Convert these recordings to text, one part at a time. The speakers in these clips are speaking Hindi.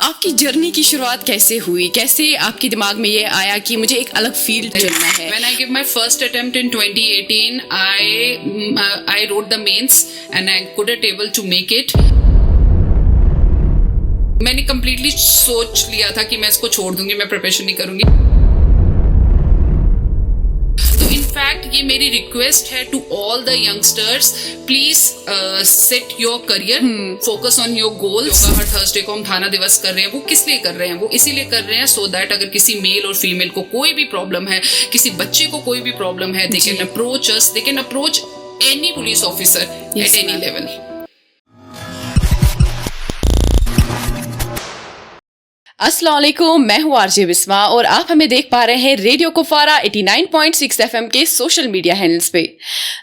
आपकी जर्नी की शुरुआत कैसे हुई? कैसे आपके दिमाग में ये आया कि मुझे एक अलग फील्ड चुनना है? When I gave my first attempt in 2018, I wrote the mains and I couldn't able to make it. मैंने completely सोच लिया था कि मैं इसको छोड़ दूंगी, मैं प्रिपरेशन नहीं करूंगी. तो इनफैक्ट ये मेरी रिक्वेस्ट है to all the youngsters, please set your career, focus on your goals. हर थर्सडे को हम थाना दिवस कर रहे हैं. वो किस लिए कर रहे हैं? वो इसीलिए कर रहे हैं सो दैट अगर किसी मेल और फीमेल को कोई भी प्रॉब्लम है, किसी बच्चे को कोई भी प्रॉब्लम है, दे can approach us, they can approach any police officer at any level. अस्सलाम वालेकुम, मैं हूँ आरजे बिस्मा और आप हमें देख पा रहे हैं रेडियो कुफारा 89.6 एफएम के सोशल मीडिया हैंडल्स पे.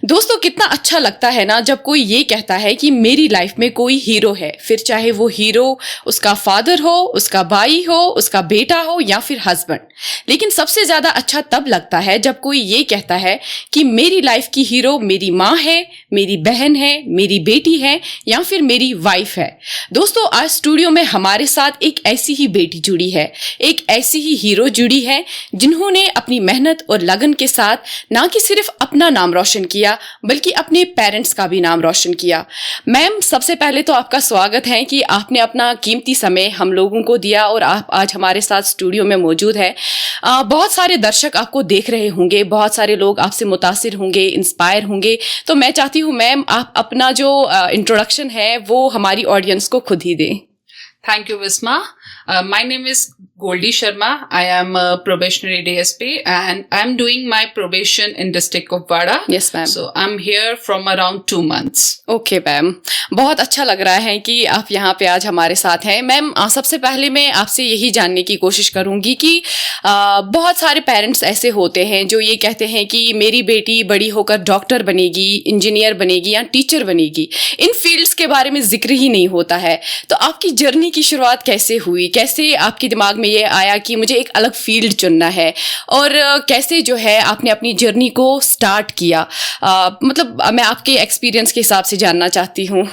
दोस्तों, कितना अच्छा लगता है ना जब कोई ये कहता है कि मेरी लाइफ में कोई हीरो है. फिर चाहे वो हीरो उसका फादर हो, उसका भाई हो, उसका बेटा हो या फिर हस्बैंड. लेकिन सबसे ज्यादा अच्छा तब लगता है जब कोई ये कहता है कि मेरी लाइफ की हीरो मेरी माँ है, मेरी बहन है, मेरी बेटी है या फिर मेरी वाइफ है. दोस्तों, आज स्टूडियो में हमारे साथ एक ऐसी ही बेटी जुड़ी है, एक ऐसी ही हीरो जुड़ी है जिन्होंने अपनी मेहनत और लगन के साथ ना कि सिर्फ अपना नाम रोशन किया बल्कि अपने पेरेंट्स का भी नाम रोशन किया. मैम, सबसे पहले तो आपका स्वागत है कि आपने अपना कीमती समय हम लोगों को दिया और आप आज हमारे साथ स्टूडियो में मौजूद है. बहुत सारे दर्शक आपको देख रहे होंगे, बहुत सारे लोग आपसे मुतासिर होंगे, इंस्पायर होंगे. तो मैं चाहती हूँ मैम आप अपना जो इंट्रोडक्शन है वो हमारी ऑडियंस को खुद ही दें. Thank you, Visma. My name is Goldie Sharma. I am a probationary DSP and I'm doing my probation in district Kupwara. Yes, ma'am. So I'm here from around 2 months. Okay ma'am, बहुत अच्छा लग रहा है कि आप यहाँ पे आज हमारे साथ हैं. मैम, सबसे पहले मैं आपसे यही जानने की कोशिश करूँगी कि बहुत सारे पेरेंट्स ऐसे होते हैं जो ये कहते हैं कि मेरी बेटी बड़ी होकर डॉक्टर बनेगी, इंजीनियर बनेगी या टीचर बनेगी. इन फील्ड्स के बारे में जिक्र ही नहीं होता है. तो आपकी जर्नी की शुरुआत कैसे हुई? कैसे आपके दिमाग में ये आया कि मुझे एक अलग फील्ड चुनना है और कैसे जो है आपने अपनी जर्नी को स्टार्ट किया? मतलब मैं आपके एक्सपीरियंस के हिसाब से जानना चाहती हूँ.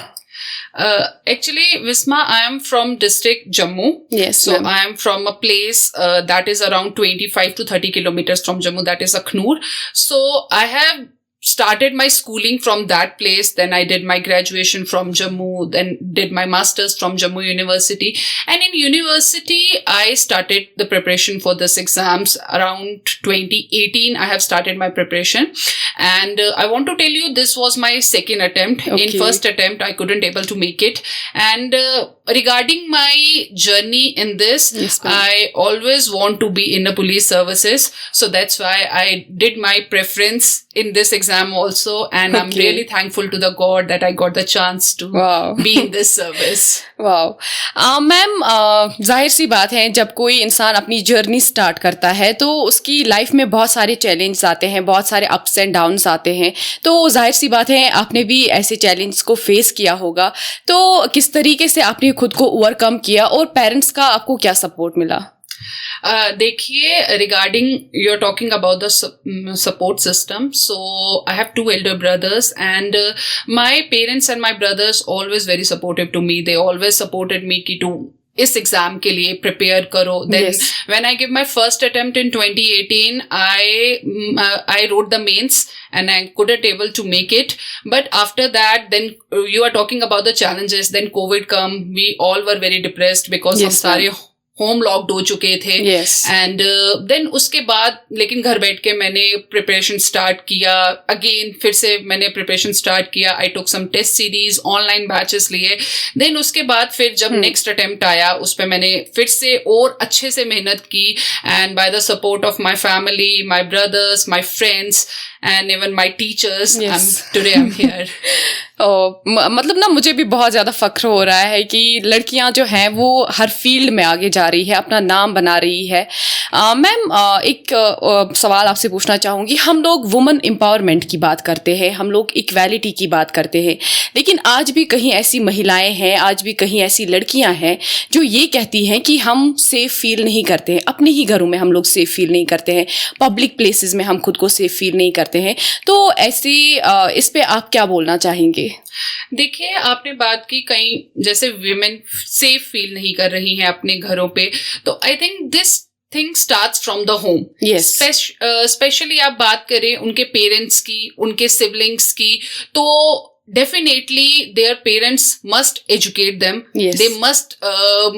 Actually, Visma, I am from district Jammu. Yes, so ma'am. I am from a place that is around 25 to 30 kilometers from Jammu. That is Akhnur. So I have started my schooling from that place. Then I did my graduation from Jammu, then did my masters from Jammu University. And in university, I started the preparation for this exams around 2018. I have started my preparation. And I want to tell you, this was my second attempt. Okay. In first attempt, I couldn't able to make it. And regarding my journey in this, Yes, ma'am. I always want to be in the police services. So that's why I did my preference in this exam also, and I'm Okay. really thankful to the God that I got the chance to Wow. be in this service. Wow. Ma'am, जाहिर सी बात है जब कोई इंसान अपनी जर्नी स्टार्ट करता है तो उसकी लाइफ में बहुत सारे चैलेंज आते हैं, बहुत सारे अप्स एंड डाउन्स आते हैं. तो जाहिर सी बात है आपने भी ऐसे चैलेंज को फेस किया होगा. तो किस तरीके से आपने खुद को ओवरकम किया और पेरेंट्स का आपको क्या सपोर्ट मिला? देखिए, regarding you're talking about the support system. So I have 2 elder brothers, and my parents and my brothers always very supportive to me. They always supported me कि तू इस एग्जाम के लिए प्रिपेयर करो. Then Yes. when I gave my first attempt in 2018, I wrote the mains and I couldn't able to make it. But after that, then you are talking about the challenges. Then COVID come. We all were very depressed because हम Yes, सारे होम लॉक्ड हो चुके थे. Yes. एंड देन उसके बाद लेकिन घर बैठ के मैंने प्रिपरेशन स्टार्ट किया. अगेन फिर से मैंने प्रिपरेशन स्टार्ट किया. आई टुक सम टेस्ट सीरीज, ऑनलाइन बैचेस लिए. देन उसके बाद फिर जब नेक्स्ट अटेम्प्ट आया उस पर मैंने फिर से और अच्छे से मेहनत की. And by the support of my family, my brothers, my friends and even my teachers, Yes. today I'm here. मतलब ना मुझे भी बहुत ज़्यादा फ़ख्र हो रहा है कि लड़कियां जो हैं वो हर फील्ड में आगे जा रही है, अपना नाम बना रही है. मैम, एक सवाल आपसे पूछना चाहूँगी. हम लोग वुमेन एम्पावरमेंट की बात करते हैं, हम लोग इक्वालिटी की बात करते हैं, लेकिन आज भी कहीं ऐसी महिलाएं हैं, आज भी कहीं ऐसी लड़कियां हैं जो ये कहती हैं कि हम सेफ़ फील नहीं करते हैं. अपने ही घरों में हम लोग सेफ़ फील नहीं करते हैं, पब्लिक प्लेसेस में हम खुद को सेफ़ फील नहीं करते हैं. तो ऐसी इस पे आप क्या बोलना चाहेंगे? चाहिए? देखिए, आपने बात की कहीं जैसे विमेन सेफ फील नहीं कर रही हैं अपने घरों पे, तो I think this thing starts from the home. Yes. Specially आप बात करें उनके पेरेंट्स की, उनके सिबलिंग्स की, तो definitely their parents must educate them. Yes. They must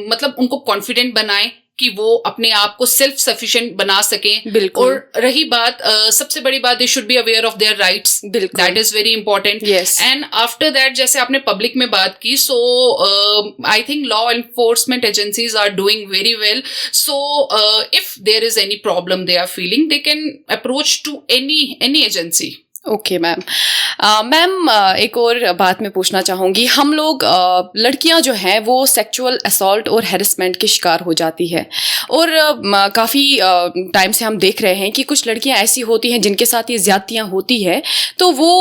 मतलब उनको कॉन्फिडेंट बनाएं कि वो अपने आप को सेल्फ सफिशिएंट बना सकें. बिल्कुल. और रही बात सबसे बड़ी बात, they should be aware of their rights. बिल्कुल. That is very important. Yes. And after that, जैसे आपने पब्लिक में बात की, so I think law enforcement agencies are doing very well. So if there is any problem they are feeling, they can approach to any agency. Okay ma'am. Ma'am, एक और बात मैं पूछना चाहूँगी. हम लोग लड़कियां जो हैं वो सेक्सुअल असॉल्ट और हैरेसमेंट के शिकार हो जाती है, और काफ़ी टाइम से हम देख रहे हैं कि कुछ लड़कियां ऐसी होती हैं जिनके साथ ये ज़्यादतियाँ होती है, तो वो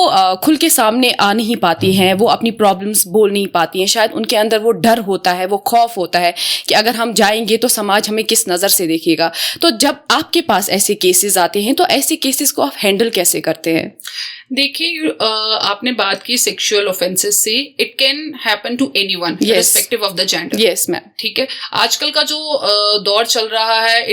खुल के सामने आ नहीं पाती हैं, वो अपनी प्रॉब्लम्स बोल नहीं पाती हैं. शायद उनके अंदर वो डर होता है, वो खौफ होता है कि अगर हम जाएंगे तो समाज हमें किस नज़र से देखेगा. तो जब आपके पास ऐसे केसेस आते हैं तो ऐसे केसेस को आप हैंडल कैसे करते हैं? देखिए, आपने बात की सेक्सुअल ऑफेंसेस से. It can happen to anyone respective of the gender. Yes ma'am. ठीक है. आजकल का जो दौर चल रहा है,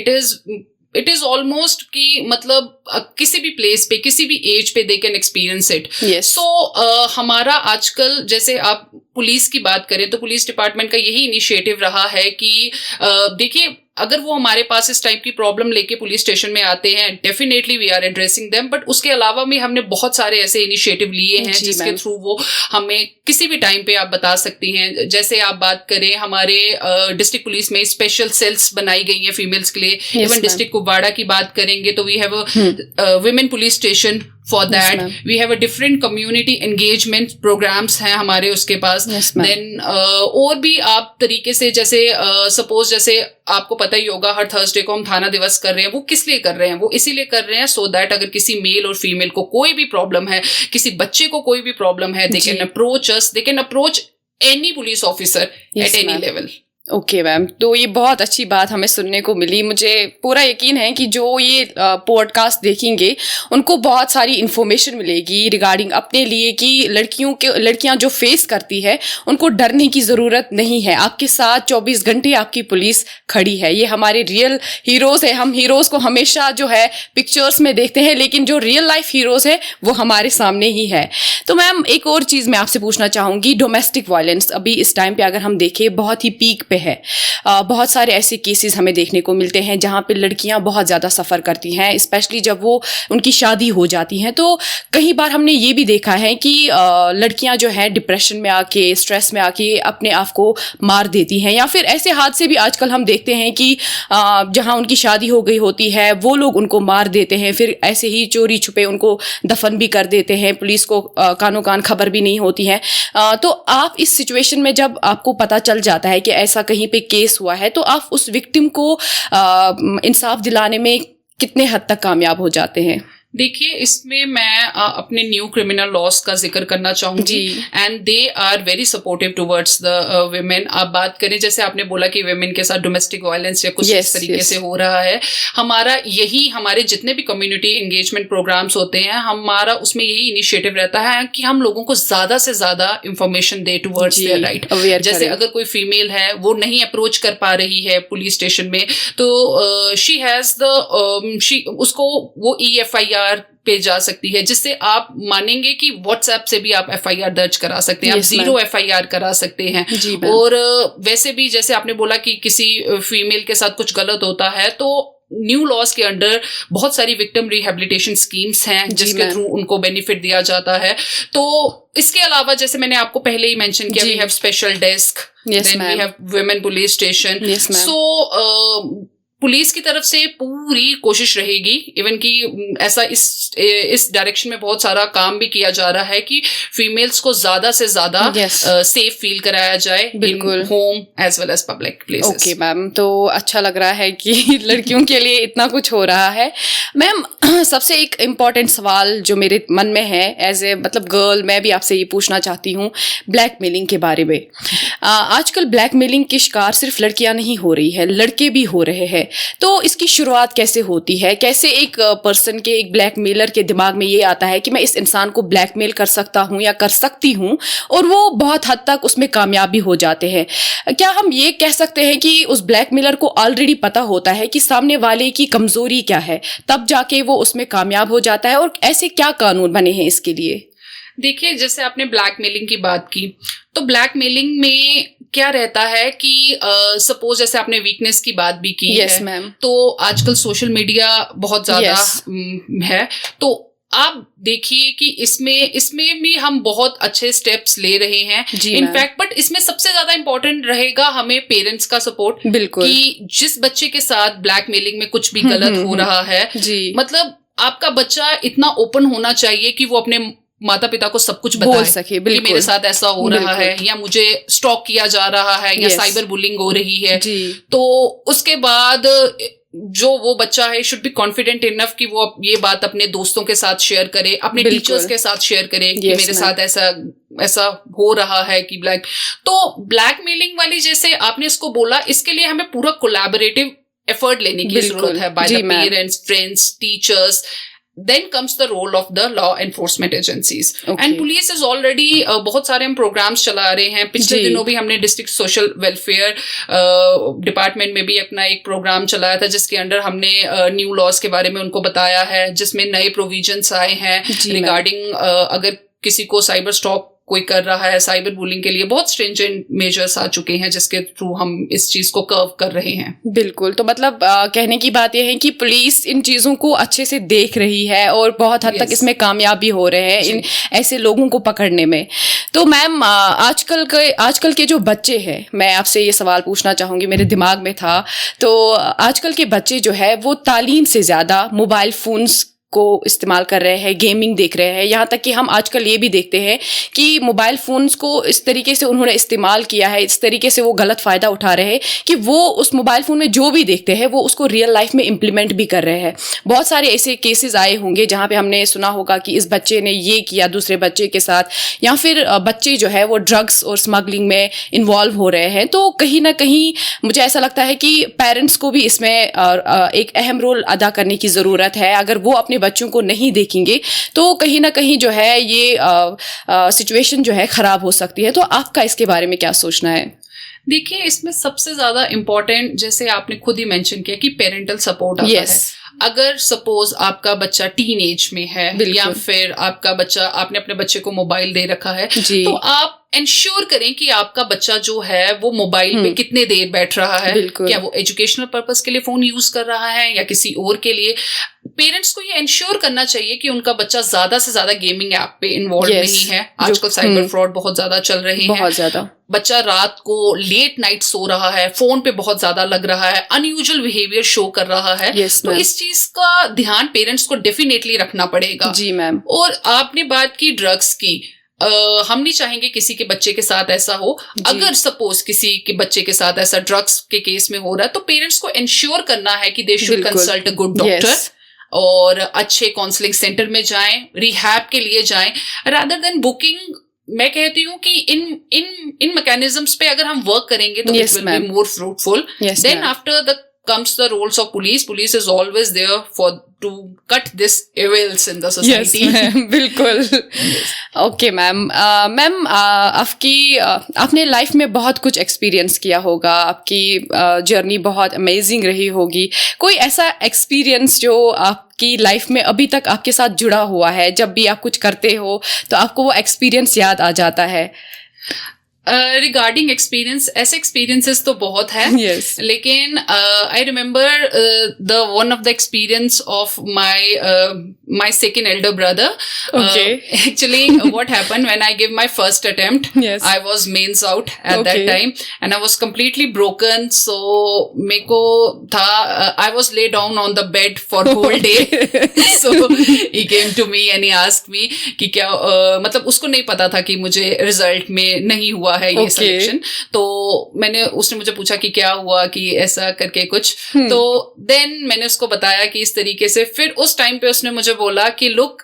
इट इज ऑलमोस्ट कि मतलब किसी भी प्लेस पे, किसी भी एज पे दे कैन एक्सपीरियंस इट. सो हमारा आजकल, जैसे आप पुलिस की बात करें तो पुलिस डिपार्टमेंट का यही इनिशिएटिव रहा है कि देखिए, अगर वो हमारे पास इस टाइप की प्रॉब्लम लेके पुलिस स्टेशन में आते हैं, definitely we are addressing them. But उसके अलावा भी हमने बहुत सारे ऐसे इनिशिएटिव लिए हैं जिसके थ्रू वो हमें किसी भी टाइम पे आप बता सकती हैं. जैसे आप बात करें, हमारे डिस्ट्रिक्ट पुलिस में स्पेशल सेल्स बनाई गई हैं फीमेल्स के लिए. इवन डिस्ट्रिक्ट कुपवाड़ा की बात करेंगे तो we have a women police station. For that, we have a different community engagement programs हैं हमारे उसके पास. Then और भी आप तरीके से, जैसे सपोज जैसे आपको पता ही होगा, हर थर्सडे को हम थाना दिवस कर रहे हैं. वो किस लिए कर रहे हैं? वो इसीलिए कर रहे हैं सो दैट अगर किसी मेल और फीमेल को कोई भी प्रॉब्लम है, किसी बच्चे को कोई भी प्रॉब्लम है, दे can approach us, they can approach any police officer at any level. Okay ma'am, तो ये बहुत अच्छी बात हमें सुनने को मिली. मुझे पूरा यकीन है कि जो ये पॉडकास्ट देखेंगे उनको बहुत सारी इन्फॉर्मेशन मिलेगी रिगार्डिंग अपने लिए कि लड़कियां जो फेस करती है उनको डरने की ज़रूरत नहीं है. आपके साथ 24 घंटे आपकी पुलिस खड़ी है. ये हमारे रियल हीरोज़ है. हम हीरोज़ को हमेशा जो है पिक्चर्स में देखते हैं, लेकिन जो रियल लाइफ हीरोज़ है वो हमारे सामने ही है. तो मैम, एक और चीज़ मैं आपसे पूछना चाहूँगी. डोमेस्टिक वायलेंस अभी इस टाइम पे अगर हम देखें बहुत ही पीक पे है. बहुत सारे ऐसे केसेस हमें देखने को मिलते हैं जहाँ पे लड़कियाँ बहुत ज़्यादा सफ़र करती हैं, स्पेशली जब वो उनकी शादी हो जाती हैं. तो कई बार हमने ये भी देखा है कि लड़कियाँ जो हैं डिप्रेशन में आके, स्ट्रेस में आके अपने आप को मार देती हैं, या फिर ऐसे हादसे भी आजकल हम देखते हैं कि जहाँ उनकी शादी हो गई होती है वो लोग उनको मार देते हैं, फिर ऐसे ही चोरी छुपे उनको दफन भी कर देते हैं. पुलिस को कानो कान खबर भी नहीं होती है. तो आप इस सिचुएशन में जब आपको पता चल जाता है कि ऐसा कहीं पे केस हुआ है, तो आप उस विक्टिम को इंसाफ दिलाने में कितने हद तक कामयाब हो जाते हैं? देखिए, इसमें मैं अपने न्यू क्रिमिनल लॉस का जिक्र करना चाहूंगी. And they are very supportive towards the women. आप बात करें, जैसे आपने बोला कि वुमेन के साथ डोमेस्टिक वायलेंस या कुछ इस तरीके से हो रहा है, हमारे जितने भी कम्युनिटी एंगेजमेंट प्रोग्राम्स होते हैं, हमारा उसमें यही इनिशिएटिव रहता है कि हम लोगों को ज्यादा से ज्यादा information they towards their right. जैसे अगर कोई फीमेल है, वो नहीं अप्रोच कर पा रही है पुलिस स्टेशन में, तो शी हैज उसको वो EFIR पे जा सकती है, जिससे आप मानेंगे कि व्हाट्सएप से भी आप FIR दर्ज करा सकते हैं. आप 0 FIR करा सकते हैं. और वैसे भी जैसे आपने बोला कि किसी फीमेल के साथ कुछ गलत होता है, तो न्यू लॉज के अंडर बहुत सारी विक्टिम रिहेबिलिटेशन स्कीम्स हैं जिसके थ्रू उनको बेनिफिट दिया जाता है. तो इसके अलावा, जैसे मैंने आपको पहले ही मेंशन किया, we have special desk, then we have women police station. So police की तरफ से पूरी कोशिश रहेगी, इवन कि ऐसा इस डायरेक्शन में बहुत सारा काम भी किया जा रहा है कि फीमेल्स को ज्यादा से ज्यादा सेफ फील कराया जाए, बिल्कुल, home as well as public places. Okay ma'am, तो अच्छा लग रहा है कि लड़कियों के लिए इतना कुछ हो रहा है. मैम, सबसे एक इम्पॉर्टेंट सवाल जो मेरे मन में है एज ए मतलब गर्ल, मैं भी आपसे ये पूछना चाहती हूँ ब्लैकमेलिंग के बारे में. आजकल ब्लैकमेलिंग के शिकार सिर्फ लड़कियां नहीं हो रही है, लड़के भी हो रहे हैं. तो इसकी शुरुआत कैसे होती है? कैसे एक पर्सन के, एक ब्लैकमेलर के दिमाग में ये आता है कि मैं इस इंसान को ब्लैकमेल कर सकता हूँ या कर सकती हूँ, और वो बहुत हद तक उसमें कामयाब भी हो जाते हैं? क्या हम ये कह सकते हैं कि उस ब्लैकमेलर को ऑलरेडी पता होता है कि सामने वाले की कमजोरी क्या है, तब जाके वो उसमें कामयाब हो जाता है? और ऐसे क्या कानून बने हैं इसके लिए? देखिए, जैसे आपने ब्लैकमेलिंग की बात की, तो ब्लैकमेलिंग में क्या रहता है कि सपोज जैसे आपने वीकनेस की बात भी की यस है, मैम। तो आजकल सोशल मीडिया बहुत ज्यादा Yes. है, तो आप देखिए कि इसमें भी हम बहुत अच्छे स्टेप्स ले रहे हैं जी इनफैक्ट, बट इसमें सबसे ज्यादा इंपॉर्टेंट रहेगा हमें पेरेंट्स का सपोर्ट, बिल्कुल कि जिस बच्चे के साथ ब्लैकमेलिंग में कुछ भी गलत हो रहा है, जी, मतलब आपका बच्चा इतना ओपन होना चाहिए कि वो अपने माता पिता को सब कुछ बोल बताए सके। कि बिल्कुल मेरे साथ ऐसा हो रहा बिल्कुल। है, या मुझे स्टॉक किया जा रहा है, या Yes. साइबर बुलिंग हो रही है। जी, तो उसके बाद जो वो बच्चा है शुड बी कॉन्फिडेंट इनफ कि वो ये बात अपने दोस्तों के साथ शेयर करे, अपने बिल्कुल। टीचर्स के साथ शेयर करे कि Yes, मेरे ma'am. साथ ऐसा ऐसा हो रहा है कि तो ब्लैकमेलिंग वाली, जैसे आपने इसको बोला, इसके लिए हमें पूरा कोलैबोरेटिव एफर्ट लेने की बिल्कुल। जरूरत है बाय जी, the ma'am. Parents, friends, teachers. Then comes the role of the law enforcement agencies. Okay. And police is already बहुत सारे हम प्रोग्राम्स चला रहे हैं. पिछले जी। दिनों भी हमने डिस्ट्रिक्ट सोशल वेलफेयर डिपार्टमेंट में भी अपना एक प्रोग्राम चलाया था, जिसके अंडर हमने न्यू लॉज के बारे में उनको बताया है, जिसमें नए प्रोविजंस आए हैं जी, रिगार्डिंग अगर किसी को साइबर स्टॉक कोई कर रहा है, साइबर बुलिंग के लिए बहुत स्ट्रिंजेंट मेजर्स आ चुके हैं, जिसके थ्रू हम इस चीज को कर्व कर रहे हैं. बिल्कुल. तो मतलब कहने की बात यह है कि पुलिस इन चीज़ों को अच्छे से देख रही है और बहुत हद तक Yes. इसमें कामयाब भी हो रहे हैं इन ऐसे लोगों को पकड़ने में. तो मैम, आजकल के जो बच्चे हैं, मैं आपसे ये सवाल पूछना चाहूँगी, मेरे दिमाग में था. तो आजकल के बच्चे जो है वो तालीम से ज़्यादा मोबाइल फ़ोन्स को इस्तेमाल कर रहे हैं, गेमिंग देख रहे हैं. यहाँ तक कि हम आजकल ये भी देखते हैं कि मोबाइल फ़ोन्स को इस तरीके से उन्होंने इस्तेमाल किया है, इस तरीके से वो गलत फ़ायदा उठा रहे हैं कि वो उस मोबाइल फ़ोन में जो भी देखते हैं वो उसको रियल लाइफ में इम्प्लीमेंट भी कर रहे हैं. बहुत सारे ऐसे केसेस आए होंगे जहाँ पे हमने सुना होगा कि इस बच्चे ने ये किया दूसरे बच्चे के साथ, या फिर बच्चे जो है वो ड्रग्स और स्मगलिंग में इन्वॉल्व हो रहे हैं. तो कहीं ना कहीं मुझे ऐसा लगता है कि पेरेंट्स को भी इसमें एक अहम रोल अदा करने की ज़रूरत है. अगर वो अपने बच्चों को नहीं देखेंगे तो कहीं ना कहीं जो है ये सिचुएशन जो है खराब हो सकती है. तो आपका इसके बारे में क्या सोचना है? देखिए, इसमें सबसे ज्यादा इम्पोर्टेंट, जैसे आपने खुद ही मेंशन किया, कि पेरेंटल सपोर्ट आता Yes. है. अगर सपोज आपका बच्चा टीन एज में है, या फिर आपका बच्चा, आपने अपने बच्चे को मोबाइल दे रखा है, जी. तो आप इंश्योर करें कि आपका बच्चा जो है वो मोबाइल पे कितने देर बैठ रहा है. बिल्कुल. क्या वो एजुकेशनल पर्पस के लिए फोन यूज कर रहा है या किसी और के लिए. पेरेंट्स को ये इंश्योर करना चाहिए कि उनका बच्चा ज्यादा से ज्यादा गेमिंग ऐप पे इन्वॉल्व Yes. नहीं है. आजकल साइबर फ्रॉड बहुत ज्यादा चल रहे हैं. बहुत ज्यादा. बच्चा रात को लेट नाइट सो रहा है, फोन पे बहुत ज्यादा लग रहा है, अनयूजुअल बिहेवियर शो कर रहा है. Yes, तो ma'am. इस चीज का ध्यान पेरेंट्स को डेफिनेटली रखना पड़ेगा. जी मैम. और आपने बात की ड्रग्स की, हम नहीं चाहेंगे किसी के बच्चे के साथ ऐसा हो. अगर सपोज किसी के बच्चे के साथ ऐसा ड्रग्स के केस में हो रहा है, तो पेरेंट्स को इंश्योर करना है कि दे शुड बिल्कुल. Consult a good doctor. Yes. और अच्छे काउंसलिंग सेंटर में जाएं, रिहैब के लिए जाएं, रादर देन बुकिंग. मैं कहती हूँ कि इन मैकेनिज्म्स पे अगर हम वर्क करेंगे तो Yes, it will ma'am. Be more fruitful. Yes, then ma'am. After the comes the roles of police. Police is always there to cut this evils in the society. Yes, ma'am. बिल्कुल. Okay ma'am. मैम, आपने लाइफ में बहुत कुछ एक्सपीरियंस किया होगा, आपकी जर्नी बहुत अमेजिंग रही होगी. कोई ऐसा एक्सपीरियंस जो आपकी लाइफ में अभी तक आपके साथ जुड़ा हुआ है, जब भी आप कुछ करते हो तो आपको वो एक्सपीरियंस याद आ जाता है? रिगार्डिंग एक्सपीरियंस, ऐसे एक्सपीरियंसेस तो बहुत है. Yes. लेकिन I remember the one of the experience of my second elder brother. Okay. Actually, what happened when I gave my first attempt, Yes. I was mains out at that Okay. time, and I was completely broken. So मेरे को था, I was lay down on the bed for whole day. So he came to me and he asked me कि क्या मतलब उसको नहीं पता था कि मुझे रिजल्ट में नहीं हुआ है ये Okay. सिलेक्शन. तो उसने मुझे पूछा कि क्या हुआ, कि ऐसा करके कुछ. तो देन मैंने उसको बताया कि इस तरीके से. फिर उस टाइम पे उसने मुझे बोला कि लुक,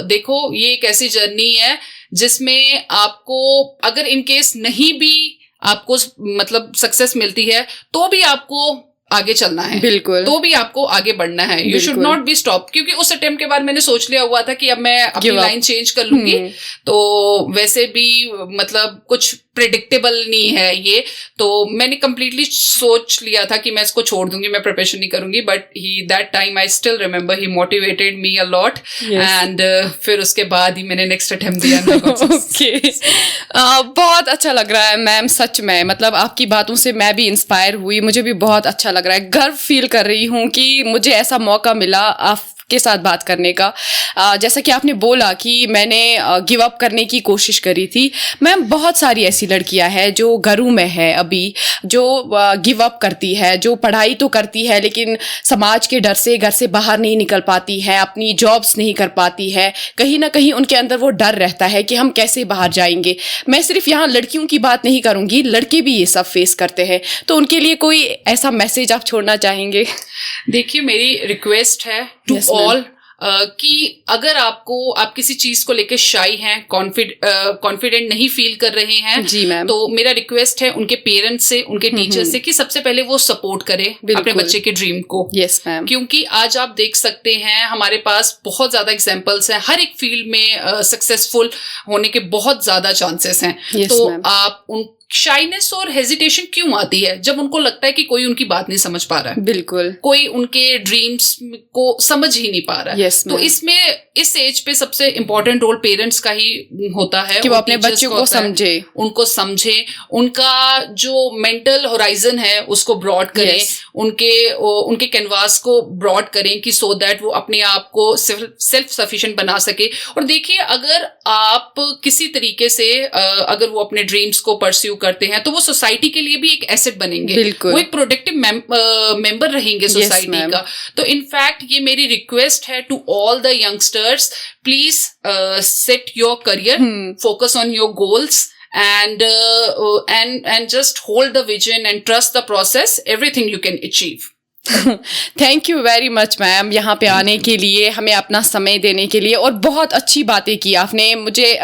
देखो ये एक ऐसी जर्नी है जिसमें आपको अगर इन केस नहीं भी आपको मतलब सक्सेस मिलती है, तो भी आपको आगे चलना है, बिल्कुल, तो भी आपको आगे बढ़ना है. You should not be stop. क्योंकि उस अटेम्प्ट के बाद मैंने सोच लिया हुआ था कि अब मैं अपनी लाइन चेंज कर लूंगी. तो वैसे भी मतलब कुछ प्रेडिक्टेबल नहीं है ये, तो मैंने कंप्लीटली सोच लिया था कि मैं इसको छोड़ दूंगी, मैं प्रिपरेशन नहीं करूंगी. But he that time I still remember he motivated me a lot. And फिर उसके बाद ही मैंने नेक्स्ट अटेम्प्ट दिया. ओके, बहुत अच्छा लग रहा है मैम, सच में. मतलब आपकी बातों से मैं भी इंस्पायर हुई, मुझे भी बहुत अच्छा लग रहा है. गर्व फील कर रही हूँ कि मुझे ऐसा मौका मिला आपके साथ बात करने का. जैसा कि आपने बोला कि मैंने गिव अप करने की कोशिश करी थी. मैम, बहुत सारी ऐसी लड़कियां हैं जो घरों में है अभी, जो गिव अप करती है, जो पढ़ाई तो करती है लेकिन समाज के डर से घर से बाहर नहीं निकल पाती है, अपनी जॉब्स नहीं कर पाती है. कहीं ना कहीं उनके अंदर वो डर रहता है कि हम कैसे बाहर जाएंगे. मैं सिर्फ यहाँ लड़कियों की बात नहीं करूंगी, लड़के भी ये सब फेस करते हैं. तो उनके लिए कोई ऐसा मैसेज आप छोड़ना चाहेंगे? देखिए, मेरी रिक्वेस्ट है टू ऑल कि अगर आप किसी चीज को लेकर शाई हैं, कॉन्फिडेंट नहीं फील कर रहे हैं, जी मैम, तो मेरा रिक्वेस्ट है उनके पेरेंट्स से, उनके टीचर से कि सबसे पहले वो सपोर्ट करें अपने बच्चे के ड्रीम को. Yes ma'am. क्योंकि आज आप देख सकते हैं हमारे पास बहुत ज्यादा एग्जांपल्स हैं, हर एक फील्ड में सक्सेसफुल होने के बहुत ज्यादा चांसेस हैं. तो आप उन शाइनेस और हेजिटेशन क्यों आती है? जब उनको लगता है कि कोई उनकी बात नहीं समझ पा रहा है, बिल्कुल, कोई उनके ड्रीम्स को समझ ही नहीं पा रहा है. तो इसमें इस एज पे सबसे इम्पोर्टेंट रोल पेरेंट्स का ही होता है कि वो अपने बच्चों को समझे, उनको समझे, उनका जो मेंटल होराइजन है उसको ब्रॉड करें, उनके कैनवास को ब्रॉड करें कि सो दैट वो अपने आप को सेल्फ सफिशिएंट बना सके. और देखिए, अगर आप किसी तरीके से अगर वो अपने ड्रीम्स को परस्यू करते हैं तो वो सोसाइटी के लिए भी एक एसेट बनेंगे, वो एक प्रोडक्टिव मेंबर रहेंगे सोसाइटी का. तो इनफैक्ट ये मेरी रिक्वेस्ट है to all the youngsters, please set your career, focus on your goals and just hold the vision and trust the process. Everything you can achieve. Thank you very much ma'am, यहाँ पे आने के लिए, हमें अपना समय देने के लिए, और बहुत अच्छी बातें की आपने. मुझे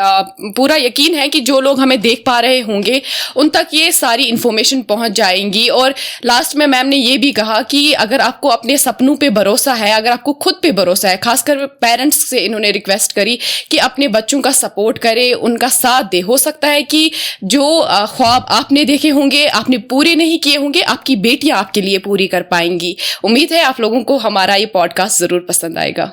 पूरा यकीन है कि जो लोग हमें देख पा रहे होंगे उन तक ये सारी इन्फॉर्मेशन पहुँच जाएंगी. और लास्ट में मैम ने ये भी कहा कि अगर आपको अपने सपनों पे भरोसा है, अगर आपको खुद पे भरोसा है, खासकर पेरेंट्स से इन्होंने रिक्वेस्ट करी कि अपने बच्चों का सपोर्ट करे, उनका साथ दे. हो सकता है कि जो ख्वाब आपने देखे होंगे, आपने पूरे नहीं किए होंगे, आपकी बेटियां आपके लिए पूरी कर पाएंगी. उम्मीद है आप लोगों को हमारा ये पॉडकास्ट जरूर पसंद आएगा.